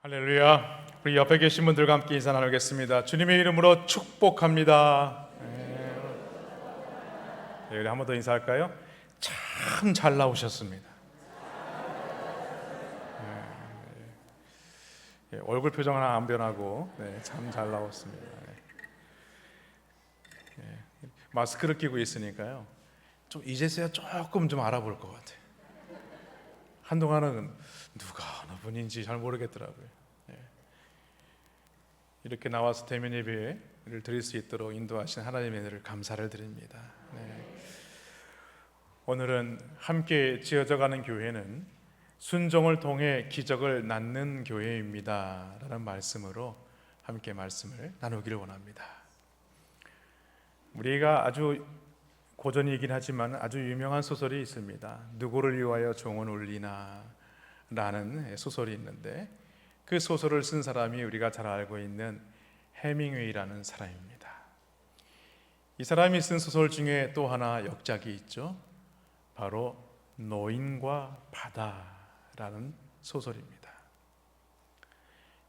할렐루야. 우리 옆에 계신 분들과 함께 인사 나누겠습니다. 주님의 이름으로 축복합니다. 네, 우리 한 번 더 인사할까요? 참 잘 나오셨습니다. 얼굴 표정 하나 안 변하고 참 잘 나왔습니다. 마스크를 끼고 있으니까요, 좀 이제서야 조금 좀 알아볼 것 같아요. 한동안은 누가 어느 분인지 잘 모르겠더라고요. 이렇게 나와서 대면 예배를 드릴 수 있도록 인도하신 하나님의 은혜를 감사를 드립니다. 오늘은 함께 지어져가는 교회는 순종을 통해 기적을 낳는 교회입니다 라는 말씀으로 함께 말씀을 나누기를 원합니다. 우리가 아주 고전이긴 하지만 아주 유명한 소설이 있습니다. 누구를 위하여 종은 울리나 라는 소설이 있는데, 그 소설을 쓴 사람이 우리가 잘 알고 있는 해밍웨이라는 사람입니다. 이 사람이 쓴 소설 중에 또 하나 역작이 있죠. 바로 노인과 바다라는 소설입니다.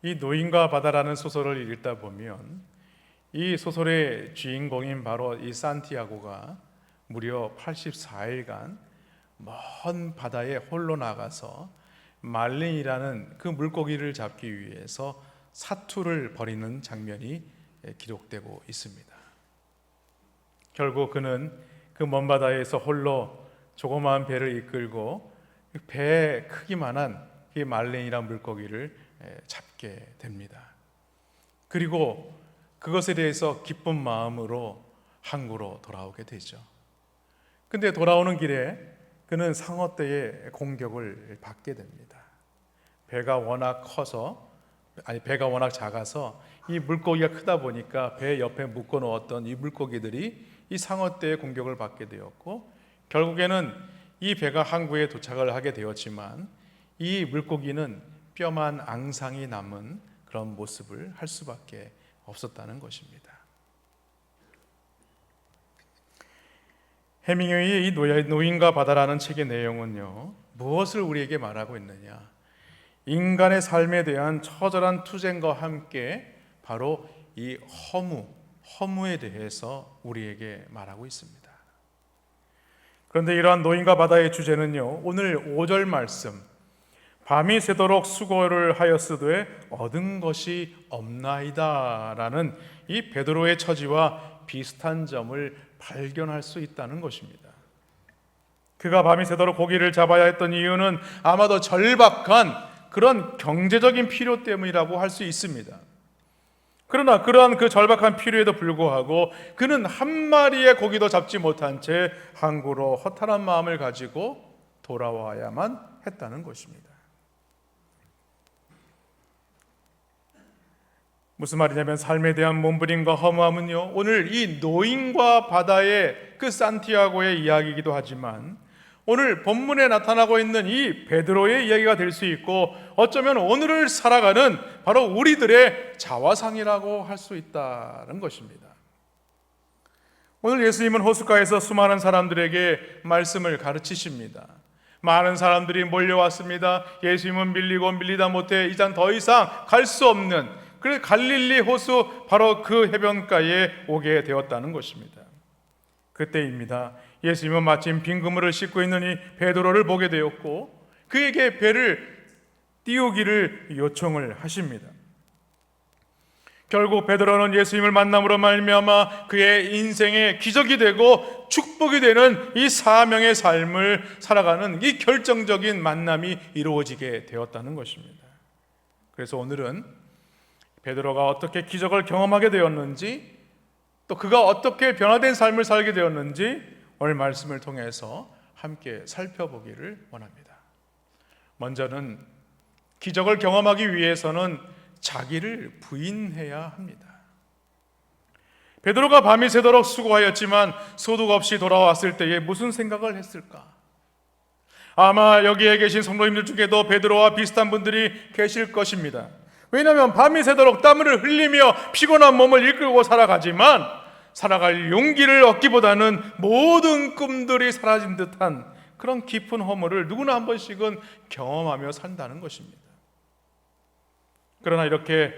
이 노인과 바다라는 소설을 읽다 보면 이 소설의 주인공인 바로 이 산티아고가 무려 84일간 먼 바다에 홀로 나가서 말린이라는 그 물고기를 잡기 위해서 사투를 벌이는 장면이 기록되고 있습니다. 결국 그는 그 먼 바다에서 홀로 조그마한 배를 이끌고 배에 크기만한 이 말린이라는 물고기를 잡게 됩니다. 그리고 그것에 대해서 기쁜 마음으로 항구로 돌아오게 되죠. 근데 돌아오는 길에 그는 상어떼의 공격을 받게 됩니다. 배가 워낙 작아서 이 물고기가 크다 보니까 배 옆에 묶어 놓았던 이 물고기들이 이 상어떼의 공격을 받게 되었고, 결국에는 이 배가 항구에 도착을 하게 되었지만 이 물고기는 뼈만 앙상이 남은 그런 모습을 할 수밖에 없었다는 것입니다. 해밍웨이의 이 노인과 바다라는 책의 내용은요, 무엇을 우리에게 말하고 있느냐, 인간의 삶에 대한 처절한 투쟁과 함께 바로 이 허무에 대해서 우리에게 말하고 있습니다. 그런데 이러한 노인과 바다의 주제는요, 오늘 5절 말씀, 밤이 새도록 수고를 하였으되 얻은 것이 없나이다 라는 이 베드로의 처지와 비슷한 점을 발견할 수 있다는 것입니다. 그가 밤이 새도록 고기를 잡아야 했던 이유는 아마도 절박한 그런 경제적인 필요 때문이라고 할 수 있습니다. 그러나 그러한 그 절박한 필요에도 불구하고 그는 한 마리의 고기도 잡지 못한 채 항구로 허탈한 마음을 가지고 돌아와야만 했다는 것입니다. 무슨 말이냐면, 삶에 대한 몸부림과 허무함은요, 오늘 이 노인과 바다의 그 산티아고의 이야기이기도 하지만 오늘 본문에 나타나고 있는 이 베드로의 이야기가 될 수 있고, 어쩌면 오늘을 살아가는 바로 우리들의 자화상이라고 할 수 있다는 것입니다. 오늘 예수님은 호숫가에서 수많은 사람들에게 말씀을 가르치십니다. 많은 사람들이 몰려왔습니다. 예수님은 밀리고 밀리다 못해 이제 더 이상 갈 수 없는, 그래서 갈릴리 호수 바로 그 해변가에 오게 되었다는 것입니다. 그때입니다. 예수님은 마침 빈 그물을 싣고 있는 이 베드로를 보게 되었고 그에게 배를 띄우기를 요청을 하십니다. 결국 베드로는 예수님을 만남으로 말미암아 그의 인생의 기적이 되고 축복이 되는 이 사명의 삶을 살아가는 이 결정적인 만남이 이루어지게 되었다는 것입니다. 그래서 오늘은 베드로가 어떻게 기적을 경험하게 되었는지, 또 그가 어떻게 변화된 삶을 살게 되었는지 오늘 말씀을 통해서 함께 살펴보기를 원합니다. 먼저는 기적을 경험하기 위해서는 자기를 부인해야 합니다. 베드로가 밤이 새도록 수고하였지만 소득 없이 돌아왔을 때에 무슨 생각을 했을까? 아마 여기에 계신 성도님들 중에도 베드로와 비슷한 분들이 계실 것입니다. 왜냐하면 밤이 새도록 땀을 흘리며 피곤한 몸을 이끌고 살아가지만 살아갈 용기를 얻기보다는 모든 꿈들이 사라진 듯한 그런 깊은 허물을 누구나 한 번씩은 경험하며 산다는 것입니다. 그러나 이렇게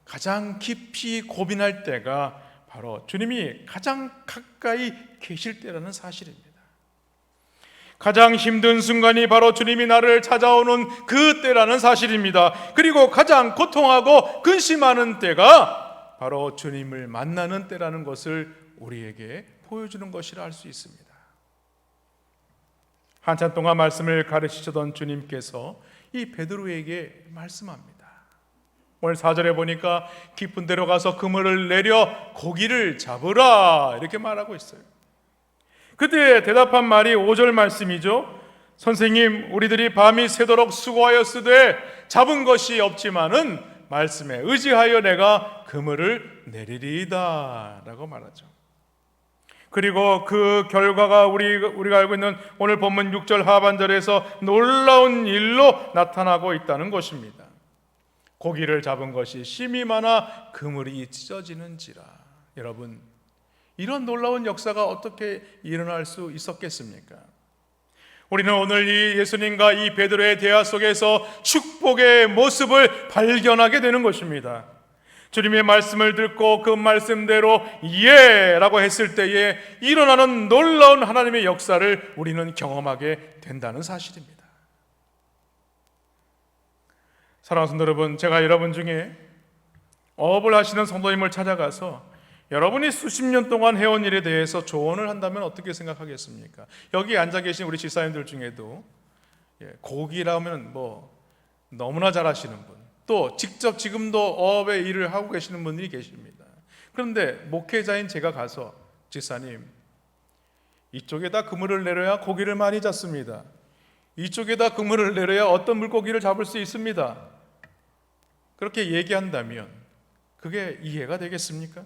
가장 깊이 고민할 때가 바로 주님이 가장 가까이 계실 때라는 사실입니다. 가장 힘든 순간이 바로 주님이 나를 찾아오는 그 때라는 사실입니다. 그리고 가장 고통하고 근심하는 때가 바로 주님을 만나는 때라는 것을 우리에게 보여주는 것이라 할 수 있습니다. 한참 동안 말씀을 가르치시던 주님께서 이 베드로에게 말씀합니다. 오늘 4절에 보니까 깊은 데로 가서 그물을 내려 고기를 잡으라 이렇게 말하고 있어요. 그때 대답한 말이 5절 말씀이죠. 선생님, 우리들이 밤이 새도록 수고하였으되 잡은 것이 없지만은 말씀에 의지하여 내가 그물을 내리리이다 라고 말하죠. 그리고 그 결과가 우리가 알고 있는 오늘 본문 6절 하반절에서 놀라운 일로 나타나고 있다는 것입니다. 고기를 잡은 것이 심이 많아 그물이 찢어지는지라. 여러분, 이런 놀라운 역사가 어떻게 일어날 수 있었겠습니까? 우리는 오늘 이 예수님과 이 베드로의 대화 속에서 축복의 모습을 발견하게 되는 것입니다. 주님의 말씀을 듣고 그 말씀대로 예라고 했을 때에 일어나는 놀라운 하나님의 역사를 우리는 경험하게 된다는 사실입니다. 사랑하는 성도 여러분, 제가 여러분 중에 어업을 하시는 성도님을 찾아가서 여러분이 수십 년 동안 해온 일에 대해서 조언을 한다면 어떻게 생각하겠습니까? 여기 앉아 계신 우리 집사님들 중에도 고기라면 너무나 잘하시는 분, 또 직접 지금도 어업의 일을 하고 계시는 분들이 계십니다. 그런데 목회자인 제가 가서 집사님, 이쪽에다 그물을 내려야 고기를 많이 잡습니다. 이쪽에다 그물을 내려야 어떤 물고기를 잡을 수 있습니다. 그렇게 얘기한다면 그게 이해가 되겠습니까?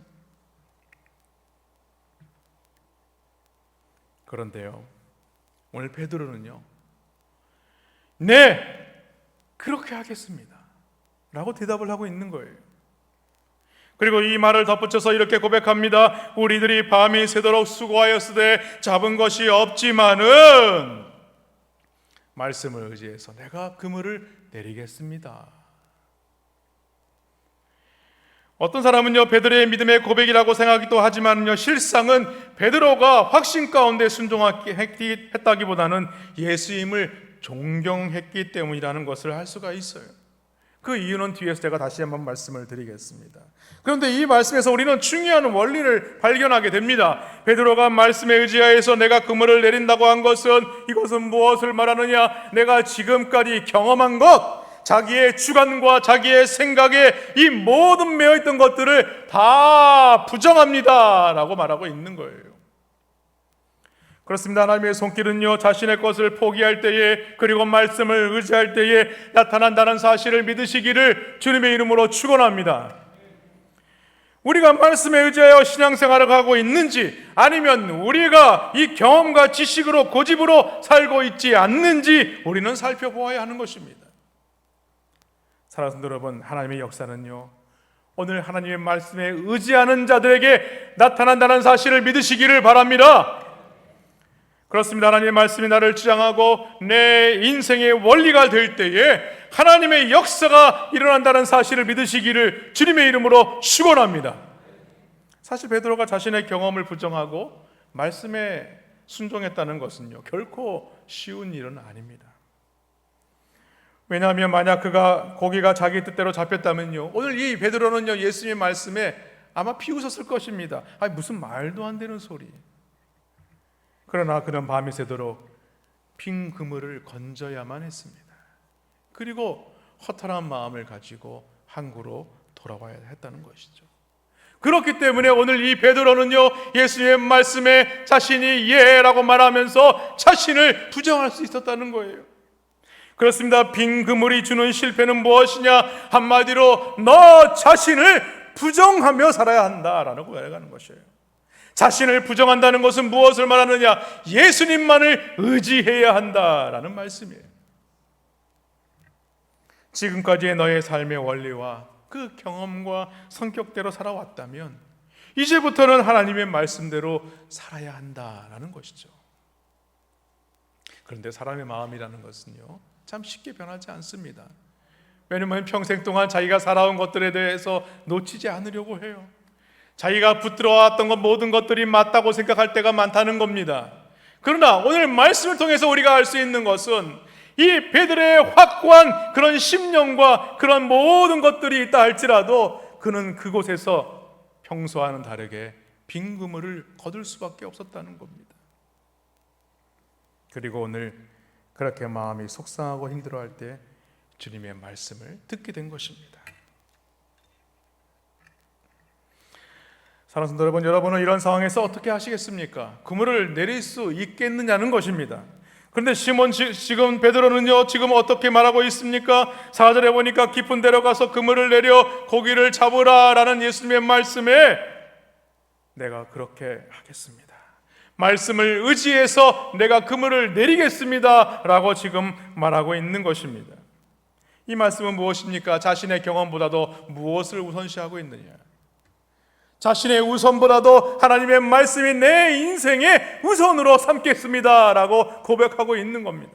그런데요, 오늘 베드로는요, 네, 그렇게 하겠습니다 라고 대답을 하고 있는 거예요. 그리고 이 말을 덧붙여서 이렇게 고백합니다. 우리들이 밤이 새도록 수고하였으되 잡은 것이 없지만은 말씀을 의지해서 내가 그물을 내리겠습니다. 어떤 사람은요, 베드로의 믿음의 고백이라고 생각하기도 하지만요, 실상은 베드로가 확신 가운데 순종했다기보다는 예수님을 존경했기 때문이라는 것을 할 수가 있어요. 그 이유는 뒤에서 제가 다시 한번 말씀을 드리겠습니다. 그런데 이 말씀에서 우리는 중요한 원리를 발견하게 됩니다. 베드로가 말씀에 의지하여서 내가 그물을 내린다고 한 것은, 이것은 무엇을 말하느냐? 내가 지금까지 경험한 것, 자기의 주관과 자기의 생각에 이 모든 매어있던 것들을 다 부정합니다 라고 말하고 있는 거예요. 그렇습니다. 하나님의 손길은요, 자신의 것을 포기할 때에, 그리고 말씀을 의지할 때에 나타난다는 사실을 믿으시기를 주님의 이름으로 축원합니다. 우리가 말씀에 의지하여 신앙생활을 하고 있는지, 아니면 우리가 이 경험과 지식으로 고집으로 살고 있지 않는지 우리는 살펴보아야 하는 것입니다. 사랑하는 성도 여러분, 하나님의 역사는요, 오늘 하나님의 말씀에 의지하는 자들에게 나타난다는 사실을 믿으시기를 바랍니다. 그렇습니다. 하나님의 말씀이 나를 주장하고 내 인생의 원리가 될 때에 하나님의 역사가 일어난다는 사실을 믿으시기를 주님의 이름으로 축원합니다. 사실 베드로가 자신의 경험을 부정하고 말씀에 순종했다는 것은요, 결코 쉬운 일은 아닙니다. 왜냐하면 만약 고기가 자기 뜻대로 잡혔다면요, 오늘 이 베드로는요, 예수님의 말씀에 아마 비웃었을 것입니다. 무슨 말도 안 되는 소리. 그러나 그는 밤이 새도록 빈 그물을 건져야만 했습니다. 그리고 허탈한 마음을 가지고 항구로 돌아와야 했다는 것이죠. 그렇기 때문에 오늘 이 베드로는요, 예수님의 말씀에 자신이 예라고 말하면서 자신을 부정할 수 있었다는 거예요. 그렇습니다. 빈 그물이 주는 실패는 무엇이냐? 한마디로 너 자신을 부정하며 살아야 한다라는 고백하는 것이에요. 자신을 부정한다는 것은 무엇을 말하느냐? 예수님만을 의지해야 한다라는 말씀이에요. 지금까지의 너의 삶의 원리와 그 경험과 성격대로 살아왔다면 이제부터는 하나님의 말씀대로 살아야 한다라는 것이죠. 그런데 사람의 마음이라는 것은요, 참 쉽게 변하지 않습니다. 왜냐하면 평생 동안 자기가 살아온 것들에 대해서 놓치지 않으려고 해요. 자기가 붙들어왔던 것 모든 것들이 맞다고 생각할 때가 많다는 겁니다. 그러나 오늘 말씀을 통해서 우리가 알 수 있는 것은 이 베드로의 확고한 그런 심령과 그런 모든 것들이 있다 할지라도 그는 그곳에서 평소와는 다르게 빈 그물을 거둘 수밖에 없었다는 겁니다. 그리고 오늘 그렇게 마음이 속상하고 힘들어할 때 주님의 말씀을 듣게 된 것입니다. 사랑하는 성도 여러분, 여러분은 이런 상황에서 어떻게 하시겠습니까? 그물을 내릴 수 있겠느냐는 것입니다. 그런데 지금 베드로는요, 지금 어떻게 말하고 있습니까? 4절에 보니까 깊은 데로 가서 그물을 내려 고기를 잡으라 라는 예수님의 말씀에 내가 그렇게 하겠습니다, 말씀을 의지해서 내가 그물을 내리겠습니다 라고 지금 말하고 있는 것입니다. 이 말씀은 무엇입니까? 자신의 경험보다도 무엇을 우선시하고 있느냐? 자신의 우선보다도 하나님의 말씀이 내 인생의 우선으로 삼겠습니다 라고 고백하고 있는 겁니다.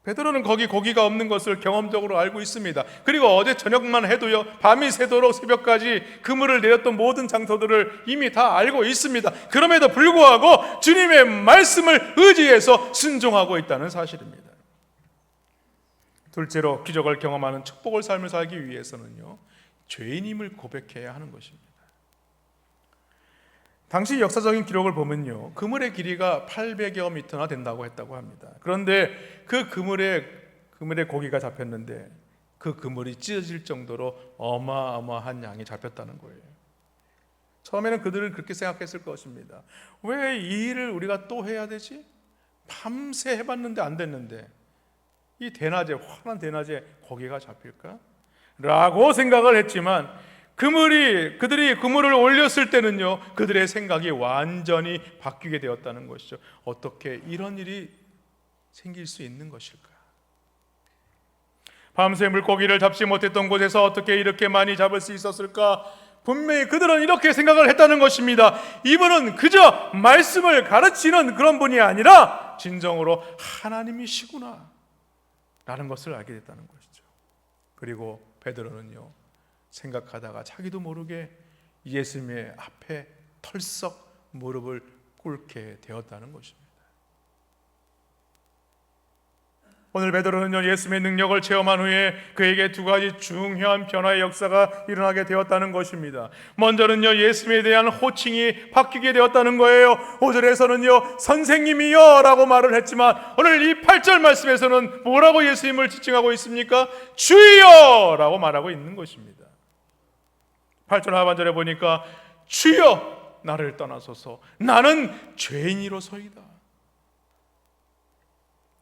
베드로는 거기 고기가 없는 것을 경험적으로 알고 있습니다. 그리고 어제 저녁만 해도요, 밤이 새도록 새벽까지 그물을 내렸던 모든 장소들을 이미 다 알고 있습니다. 그럼에도 불구하고 주님의 말씀을 의지해서 순종하고 있다는 사실입니다. 둘째로, 기적을 경험하는 축복을 삶을 살기 위해서는요, 죄인임을 고백해야 하는 것입니다. 당시 역사적인 기록을 보면요, 그물의 길이가 800여 미터나 된다고 했다고 합니다. 그런데 그 그물에 고기가 잡혔는데 그 그물이 찢어질 정도로 어마어마한 양이 잡혔다는 거예요. 처음에는 그들은 그렇게 생각했을 것입니다. 왜 이 일을 우리가 또 해야 되지? 밤새 해봤는데 안 됐는데 이 대낮에, 환한 대낮에 고기가 잡힐까? 라고 생각을 했지만 그들이 그물을 올렸을 때는요, 그들의 생각이 완전히 바뀌게 되었다는 것이죠. 어떻게 이런 일이 생길 수 있는 것일까? 밤새 물고기를 잡지 못했던 곳에서 어떻게 이렇게 많이 잡을 수 있었을까? 분명히 그들은 이렇게 생각을 했다는 것입니다. 이분은 그저 말씀을 가르치는 그런 분이 아니라 진정으로 하나님이시구나 라는 것을 알게 됐다는 것이죠. 그리고 베드로는요, 생각하다가 자기도 모르게 예수님의 앞에 털썩 무릎을 꿇게 되었다는 것입니다. 오늘 베드로는요, 예수님의 능력을 체험한 후에 그에게 두 가지 중요한 변화의 역사가 일어나게 되었다는 것입니다. 먼저는요, 예수님에 대한 호칭이 바뀌게 되었다는 거예요. 5절에서는요 선생님이여 라고 말을 했지만 오늘 이 8절 말씀에서는 뭐라고 예수님을 지칭하고 있습니까? 주여 라고 말하고 있는 것입니다. 8절 하반절에 보니까 주여 나를 떠나소서 나는 죄인이로소이다.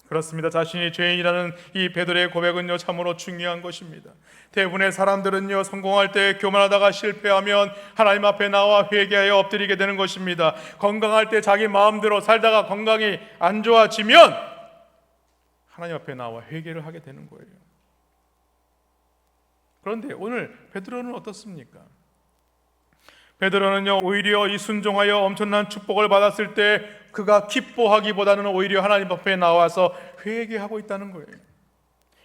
그렇습니다. 자신이 죄인이라는 이 베드로의 고백은요, 참으로 중요한 것입니다. 대부분의 사람들은요, 성공할 때 교만하다가 실패하면 하나님 앞에 나와 회개하여 엎드리게 되는 것입니다. 건강할 때 자기 마음대로 살다가 건강이 안 좋아지면 하나님 앞에 나와 회개를 하게 되는 거예요. 그런데 오늘 베드로는 어떻습니까? 베드로는요, 오히려 이 순종하여 엄청난 축복을 받았을 때 그가 기뻐하기보다는 오히려 하나님 앞에 나와서 회개하고 있다는 거예요.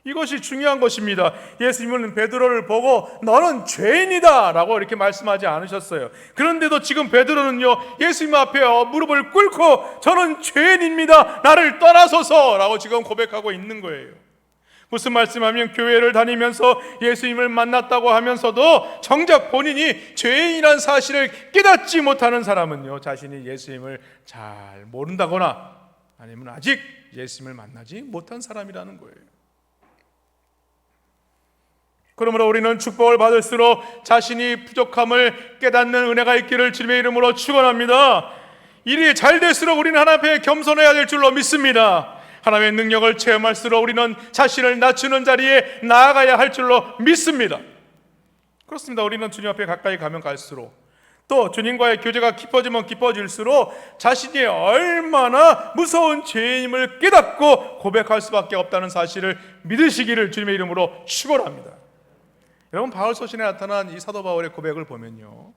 이것이 중요한 것입니다. 예수님은 베드로를 보고 너는 죄인이다 라고 이렇게 말씀하지 않으셨어요. 그런데도 지금 베드로는요, 예수님 앞에 무릎을 꿇고 저는 죄인입니다, 나를 떠나소서 라고 지금 고백하고 있는 거예요. 무슨 말씀하면 교회를 다니면서 예수님을 만났다고 하면서도 정작 본인이 죄인이라는 사실을 깨닫지 못하는 사람은요, 자신이 예수님을 잘 모른다거나 아니면 아직 예수님을 만나지 못한 사람이라는 거예요. 그러므로 우리는 축복을 받을수록 자신이 부족함을 깨닫는 은혜가 있기를 주님의 이름으로 축원합니다. 일이 잘 될수록 우리는 하나님 앞에 겸손해야 될 줄로 믿습니다. 하나님의 능력을 체험할수록 우리는 자신을 낮추는 자리에 나아가야 할 줄로 믿습니다. 그렇습니다. 우리는 주님 앞에 가까이 가면 갈수록 또 주님과의 교제가 깊어지면 깊어질수록 자신이 얼마나 무서운 죄인임을 깨닫고 고백할 수밖에 없다는 사실을 믿으시기를 주님의 이름으로 축원합니다. 여러분, 바울 서신에 나타난 이 사도 바울의 고백을 보면요,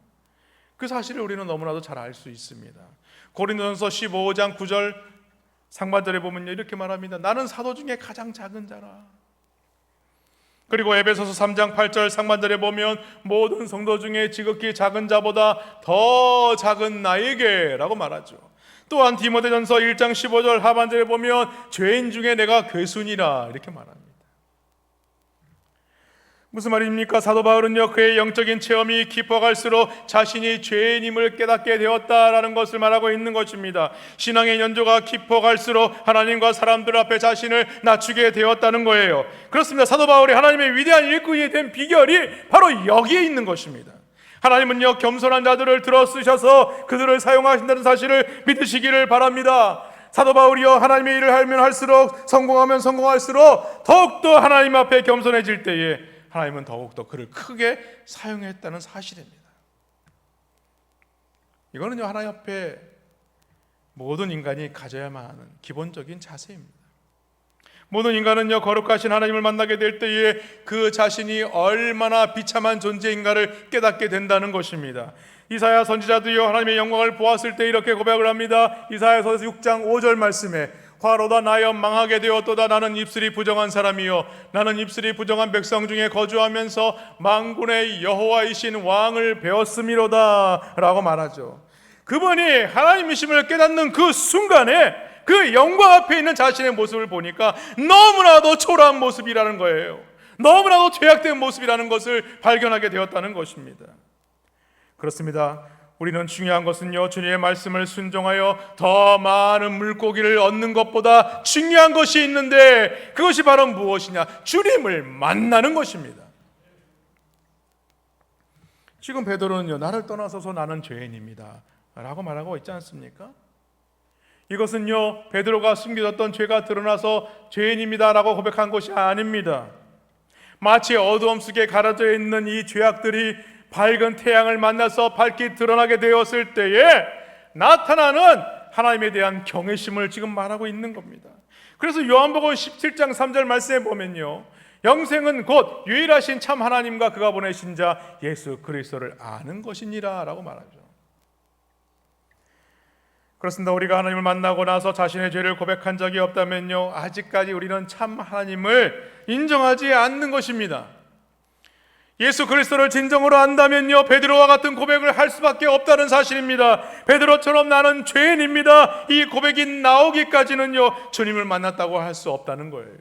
그 사실을 우리는 너무나도 잘 알 수 있습니다. 고린도전서 15장 9절 상반절에 보면요, 이렇게 말합니다. 나는 사도 중에 가장 작은 자라. 그리고 에베소서 3장 8절 상반절에 보면 모든 성도 중에 지극히 작은 자보다 더 작은 나에게 라고 말하죠. 또한 디모데전서 1장 15절 하반절에 보면 죄인 중에 내가 괴순이라 이렇게 말합니다. 무슨 말입니까? 사도 바울은요, 그의 영적인 체험이 깊어갈수록 자신이 죄인임을 깨닫게 되었다라는 것을 말하고 있는 것입니다. 신앙의 연조가 깊어갈수록 하나님과 사람들 앞에 자신을 낮추게 되었다는 거예요. 그렇습니다. 사도 바울이 하나님의 위대한 일꾼이 된 비결이 바로 여기에 있는 것입니다. 하나님은요, 겸손한 자들을 들어 쓰셔서 그들을 사용하신다는 사실을 믿으시기를 바랍니다. 사도 바울이요, 하나님의 일을 하면 할수록, 성공하면 성공할수록 더욱더 하나님 앞에 겸손해질 때에 하나님은 더욱더 그를 크게 사용했다는 사실입니다. 이거는요, 하나님 앞에 모든 인간이 가져야만 하는 기본적인 자세입니다. 모든 인간은요, 거룩하신 하나님을 만나게 될 때에 그 자신이 얼마나 비참한 존재인가를 깨닫게 된다는 것입니다. 이사야 선지자도요, 하나님의 영광을 보았을 때 이렇게 고백을 합니다. 이사야서 6장 5절 말씀에 화로다 나여 망하게 되었도다. 나는 입술이 부정한 사람이요 나는 입술이 부정한 백성 중에 거주하면서 만군의 여호와이신 왕을 배웠음이로다 라고 말하죠. 그분이 하나님이심을 깨닫는 그 순간에 그 영광 앞에 있는 자신의 모습을 보니까 너무나도 초라한 모습이라는 거예요. 너무나도 죄악된 모습이라는 것을 발견하게 되었다는 것입니다. 그렇습니다. 우리는 중요한 것은요, 주님의 말씀을 순종하여 더 많은 물고기를 얻는 것보다 중요한 것이 있는데 그것이 바로 무엇이냐? 주님을 만나는 것입니다. 지금 베드로는요, 나를 떠나서서 나는 죄인입니다 라고 말하고 있지 않습니까? 이것은요, 베드로가 숨겨졌던 죄가 드러나서 죄인입니다 라고 고백한 것이 아닙니다. 마치 어두움 속에 가려져 있는 이 죄악들이 밝은 태양을 만나서 밝게 드러나게 되었을 때에 나타나는 하나님에 대한 경외심을 지금 말하고 있는 겁니다. 그래서 요한복음 17장 3절 말씀에 보면요, 영생은 곧 유일하신 참 하나님과 그가 보내신 자 예수 그리스도를 아는 것이니라 라고 말하죠. 그렇습니다. 우리가 하나님을 만나고 나서 자신의 죄를 고백한 적이 없다면요, 아직까지 우리는 참 하나님을 인정하지 않는 것입니다. 예수 그리스도를 진정으로 안다면요, 베드로와 같은 고백을 할 수밖에 없다는 사실입니다. 베드로처럼 나는 죄인입니다, 이 고백이 나오기까지는요, 주님을 만났다고 할 수 없다는 거예요.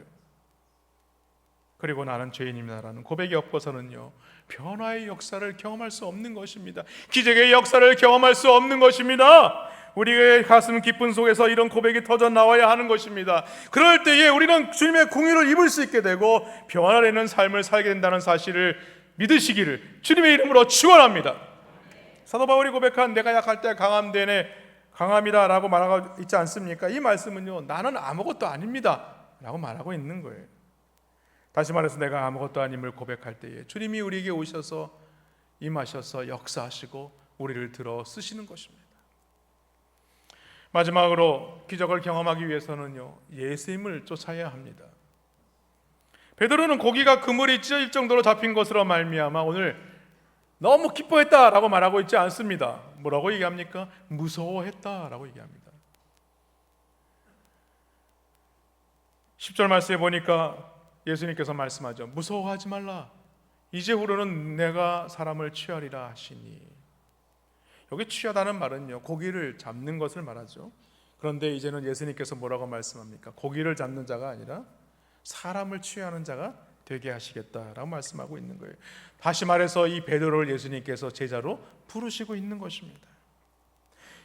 그리고 나는 죄인입니다라는 고백이 없고서는요, 변화의 역사를 경험할 수 없는 것입니다. 기적의 역사를 경험할 수 없는 것입니다. 우리의 가슴 깊은 속에서 이런 고백이 터져 나와야 하는 것입니다. 그럴 때에 우리는 주님의 공의를 입을 수 있게 되고 변화되는 삶을 살게 된다는 사실을 믿으시기를 주님의 이름으로 축원합니다. 사도 바울이 고백한 내가 약할 때 강함되네 강함이다 라고 말하고 있지 않습니까? 이 말씀은요, 나는 아무것도 아닙니다 라고 말하고 있는 거예요. 다시 말해서 내가 아무것도 아님을 고백할 때에 주님이 우리에게 오셔서 임하셔서 역사하시고 우리를 들어 쓰시는 것입니다. 마지막으로 기적을 경험하기 위해서는요, 예수님을 쫓아야 합니다. 베드로는 고기가 그물이 찢어질 정도로 잡힌 것으로 말미암아 오늘 너무 기뻐했다라고 말하고 있지 않습니다. 뭐라고 얘기합니까? 무서워했다라고 얘기합니다. 10절 말씀에 보니까 예수님께서 말씀하죠. 무서워하지 말라. 이제후로는 내가 사람을 취하리라 하시니. 여기 취하다는 말은요, 고기를 잡는 것을 말하죠. 그런데 이제는 예수님께서 뭐라고 말씀합니까? 고기를 잡는 자가 아니라 사람을 취하는 자가 되게 하시겠다라고 말씀하고 있는 거예요. 다시 말해서 이 베드로를 예수님께서 제자로 부르시고 있는 것입니다.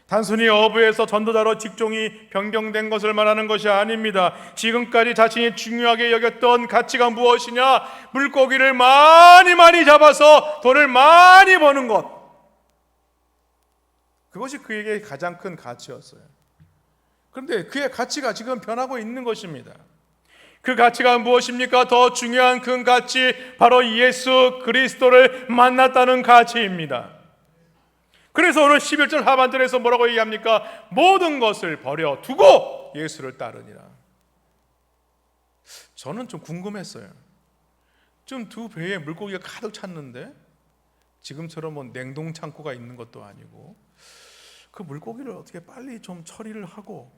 단순히 어부에서 전도자로 직종이 변경된 것을 말하는 것이 아닙니다. 지금까지 자신이 중요하게 여겼던 가치가 무엇이냐? 물고기를 많이 잡아서 돈을 많이 버는 것, 그것이 그에게 가장 큰 가치였어요. 그런데 그의 가치가 지금 변하고 있는 것입니다. 그 가치가 무엇입니까? 더 중요한 큰 가치, 바로 예수 그리스도를 만났다는 가치입니다. 그래서 오늘 11절 하반절에서 뭐라고 얘기합니까? 모든 것을 버려 두고 예수를 따르니라. 저는 좀 궁금했어요. 좀 두 배에 물고기가 가득 찼는데 지금처럼 뭐 냉동 창고가 있는 것도 아니고 그 물고기를 어떻게 빨리 좀 처리를 하고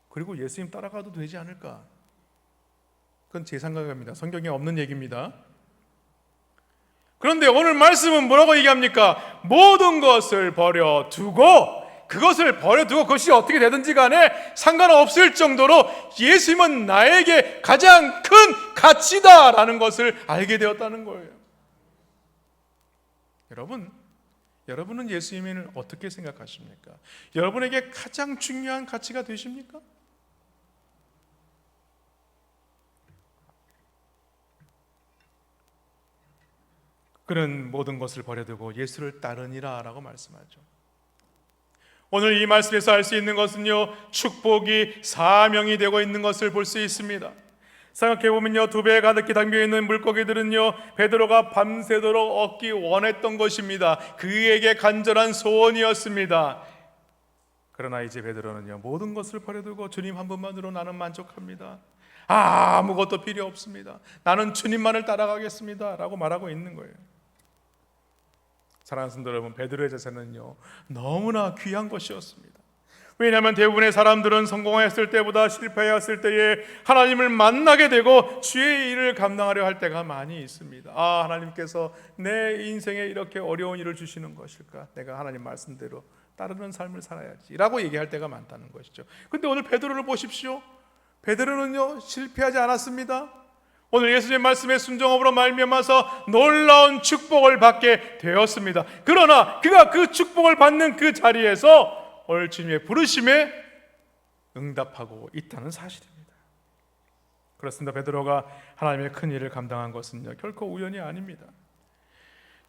그리고 예수님 따라가도 되지 않을까? 그건 제 생각입니다. 성경에 없는 얘기입니다. 그런데 오늘 말씀은 뭐라고 얘기합니까? 모든 것을 버려두고, 그것이 어떻게 되든지 간에 상관없을 정도로 예수님은 나에게 가장 큰 가치다라는 것을 알게 되었다는 거예요. 여러분은 예수님을 어떻게 생각하십니까? 여러분에게 가장 중요한 가치가 되십니까? 그는 모든 것을 버려두고 예수를 따르니라 라고 말씀하죠. 오늘 이 말씀에서 알 수 있는 것은요, 축복이 사명이 되고 있는 것을 볼 수 있습니다. 생각해보면요, 두 배에 가득히 담겨있는 물고기들은요, 베드로가 밤새도록 얻기 원했던 것입니다. 그에게 간절한 소원이었습니다. 그러나 이제 베드로는요, 모든 것을 버려두고 주님 한 분만으로 나는 만족합니다. 아무것도 필요 없습니다. 나는 주님만을 따라가겠습니다 라고 말하고 있는 거예요. 사랑하는 성도 여러분, 베드로의 자세는요, 너무나 귀한 것이었습니다. 왜냐하면 대부분의 사람들은 성공했을 때보다 실패했을 때에 하나님을 만나게 되고 주의 일을 감당하려 할 때가 많이 있습니다. 하나님께서 내 인생에 이렇게 어려운 일을 주시는 것일까? 내가 하나님 말씀대로 따르는 삶을 살아야지 라고 얘기할 때가 많다는 것이죠. 근데 오늘 베드로를 보십시오. 베드로는요, 실패하지 않았습니다. 오늘 예수님 말씀의 순종함으로 말미암아서 놀라운 축복을 받게 되었습니다. 그러나 그가 그 축복을 받는 그 자리에서 오늘 주님의 부르심에 응답하고 있다는 사실입니다. 그렇습니다. 베드로가 하나님의 큰 일을 감당한 것은요, 결코 우연이 아닙니다.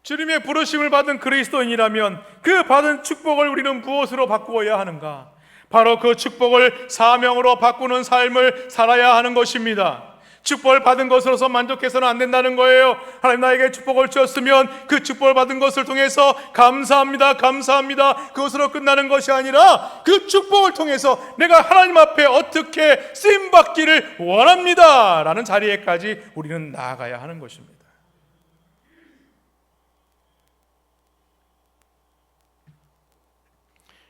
주님의 부르심을 받은 그리스도인이라면 그 받은 축복을 우리는 무엇으로 바꾸어야 하는가? 바로 그 축복을 사명으로 바꾸는 삶을 살아야 하는 것입니다. 축복을 받은 것으로서 만족해서는 안 된다는 거예요. 하나님 나에게 축복을 주었으면 그 축복을 받은 것을 통해서 감사합니다, 감사합니다, 그것으로 끝나는 것이 아니라 그 축복을 통해서 내가 하나님 앞에 어떻게 쓰임받기를 원합니다 라는 자리에까지 우리는 나아가야 하는 것입니다.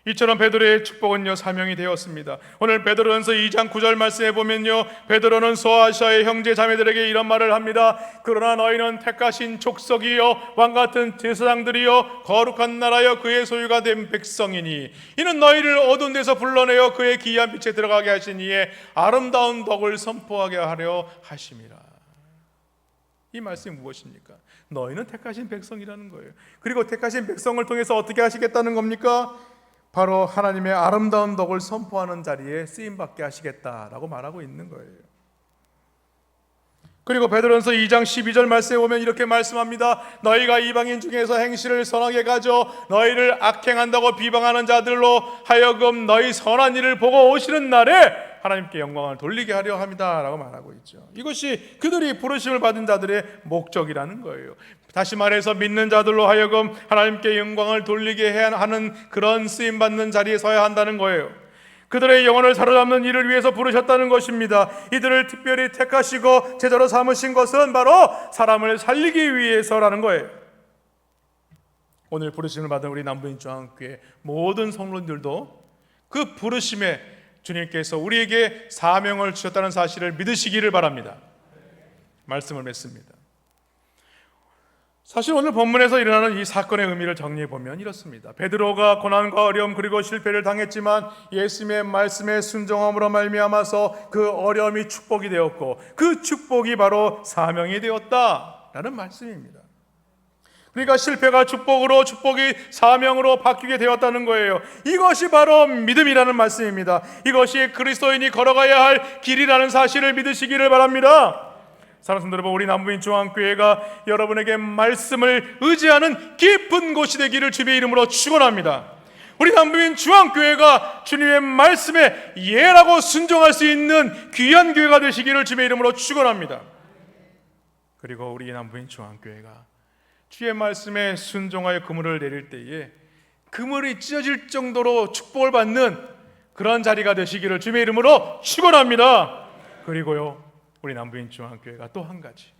이처럼 베드로의 축복은요, 사명이 되었습니다. 오늘 베드로전서 2장 9절 말씀에 보면요, 베드로는 소아시아의 형제 자매들에게 이런 말을 합니다. 그러나 너희는 택하신 족속이요 왕같은 제사장들이요 거룩한 나라여 그의 소유가 된 백성이니 이는 너희를 어두운 데서 불러내어 그의 기이한 빛에 들어가게 하신 이에 아름다운 덕을 선포하게 하려 하심이라. 이 말씀이 무엇입니까? 너희는 택하신 백성이라는 거예요. 그리고 택하신 백성을 통해서 어떻게 하시겠다는 겁니까? 바로 하나님의 아름다운 덕을 선포하는 자리에 쓰임받게 하시겠다라고 말하고 있는 거예요. 그리고 베드로전서 2장 12절 말씀에 보면 이렇게 말씀합니다. 너희가 이방인 중에서 행실을 선하게 가져 너희를 악행한다고 비방하는 자들로 하여금 너희 선한 일을 보고 오시는 날에 하나님께 영광을 돌리게 하려 합니다 라고 말하고 있죠. 이것이 그들이 부르심을 받은 자들의 목적이라는 거예요. 다시 말해서 믿는 자들로 하여금 하나님께 영광을 돌리게 하는 그런 쓰임받는 자리에 서야 한다는 거예요. 그들의 영혼을 사로잡는 일을 위해서 부르셨다는 것입니다. 이들을 특별히 택하시고 제자로 삼으신 것은 바로 사람을 살리기 위해서라는 거예요. 오늘 부르심을 받은 우리 남부인중앙교회 모든 성도들도 그 부르심에 주님께서 우리에게 사명을 주셨다는 사실을 믿으시기를 바랍니다. 말씀을 맺습니다. 사실 오늘 본문에서 일어나는 이 사건의 의미를 정리해 보면 이렇습니다. 베드로가 고난과 어려움 그리고 실패를 당했지만 예수님의 말씀에 순종함으로 말미암아서 그 어려움이 축복이 되었고 그 축복이 바로 사명이 되었다라는 말씀입니다. 그러니까 실패가 축복으로, 축복이 사명으로 바뀌게 되었다는 거예요. 이것이 바로 믿음이라는 말씀입니다. 이것이 그리스도인이 걸어가야 할 길이라는 사실을 믿으시기를 바랍니다. 사랑하는 성도 여러분, 우리 남부인중앙교회가 여러분에게 말씀을 의지하는 깊은 곳이 되기를 주님의 이름으로 축원합니다. 우리 남부인중앙교회가 주님의 말씀에 예라고 순종할 수 있는 귀한 교회가 되시기를 주님의 이름으로 축원합니다. 그리고 우리 남부인중앙교회가 주의 말씀에 순종하여 그물을 내릴 때에 그물이 찢어질 정도로 축복을 받는 그런 자리가 되시기를 주님의 이름으로 축원합니다. 그리고요, 우리 남부인중앙교회가 또 한 가지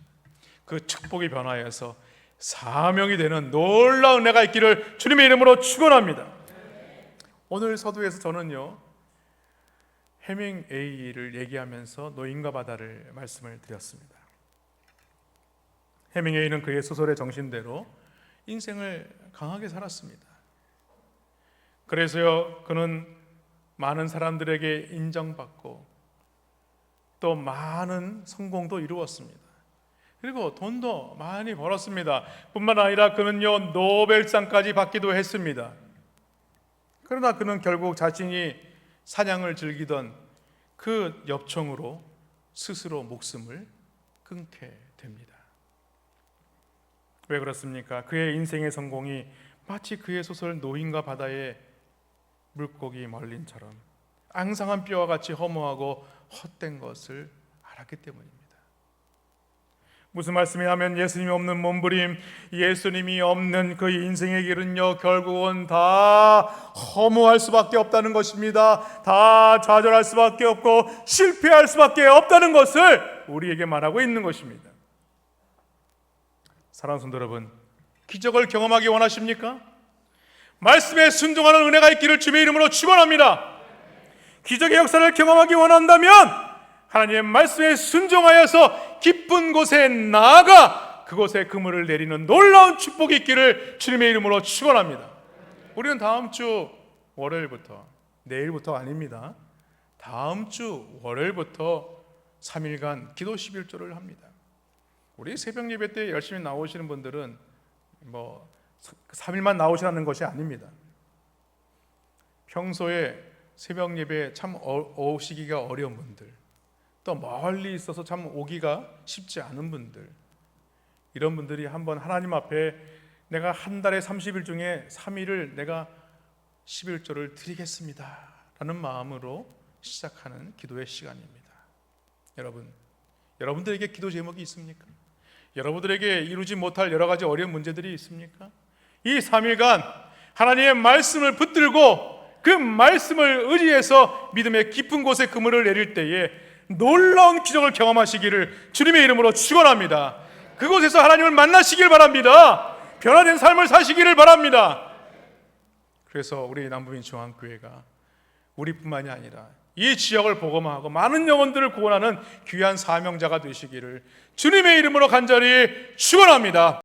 그 축복이 변화해서 사명이 되는 놀라운 은혜가 있기를 주님의 이름으로 축원합니다. 오늘 서두에서 저는요, 해밍웨이를 얘기하면서 노인과 바다를 말씀을 드렸습니다. 해밍웨이는 그의 소설의 정신대로 인생을 강하게 살았습니다. 그래서요, 그는 많은 사람들에게 인정받고 또 많은 성공도 이루었습니다. 그리고 돈도 많이 벌었습니다. 뿐만 아니라 그는요, 노벨상까지 받기도 했습니다. 그러나 그는 결국 자신이 사냥을 즐기던 그 엽총으로 스스로 목숨을 끊게 됩니다. 왜 그렇습니까? 그의 인생의 성공이 마치 그의 소설 노인과 바다의 물고기 말린처럼 앙상한 뼈와 같이 허무하고 헛된 것을 알았기 때문입니다. 무슨 말씀이냐면 예수님이 없는 몸부림, 예수님이 없는 그 인생의 길은요, 결국은 다 허무할 수밖에 없다는 것입니다. 다 좌절할 수밖에 없고 실패할 수밖에 없다는 것을 우리에게 말하고 있는 것입니다. 사랑하는 성도 여러분, 기적을 경험하기 원하십니까? 말씀에 순종하는 은혜가 있기를 주님의 이름으로 축원합니다. 기적의 역사를 경험하기 원한다면 하나님의 말씀에 순종하여서 깊은 곳에 나아가 그곳에 그물을 내리는 놀라운 축복이 있기를 주님의 이름으로 축원합니다. 우리는 다음 주 월요일부터, 내일부터 아닙니다, 다음 주 월요일부터 3일간 기도 11조를 합니다. 우리 새벽 예배 때 열심히 나오시는 분들은 3일만 나오시라는 것이 아닙니다. 평소에 새벽 예배에 참 오시기가 어려운 분들, 또 멀리 있어서 참 오기가 쉽지 않은 분들, 이런 분들이 한번 하나님 앞에 내가 한 달에 30일 중에 3일을 내가 11조를 드리겠습니다 라는 마음으로 시작하는 기도의 시간입니다. 여러분들에게 기도 제목이 있습니까? 여러분들에게 이루지 못할 여러 가지 어려운 문제들이 있습니까? 이 3일간 하나님의 말씀을 붙들고 그 말씀을 의지해서 믿음의 깊은 곳에 그물을 내릴 때에 놀라운 기적을 경험하시기를 주님의 이름으로 축원합니다. 그곳에서 하나님을 만나시길 바랍니다. 변화된 삶을 사시기를 바랍니다. 그래서 우리 남부민중앙교회가 우리뿐만이 아니라 이 지역을 복음화하고 많은 영혼들을 구원하는 귀한 사명자가 되시기를 주님의 이름으로 간절히 축원합니다.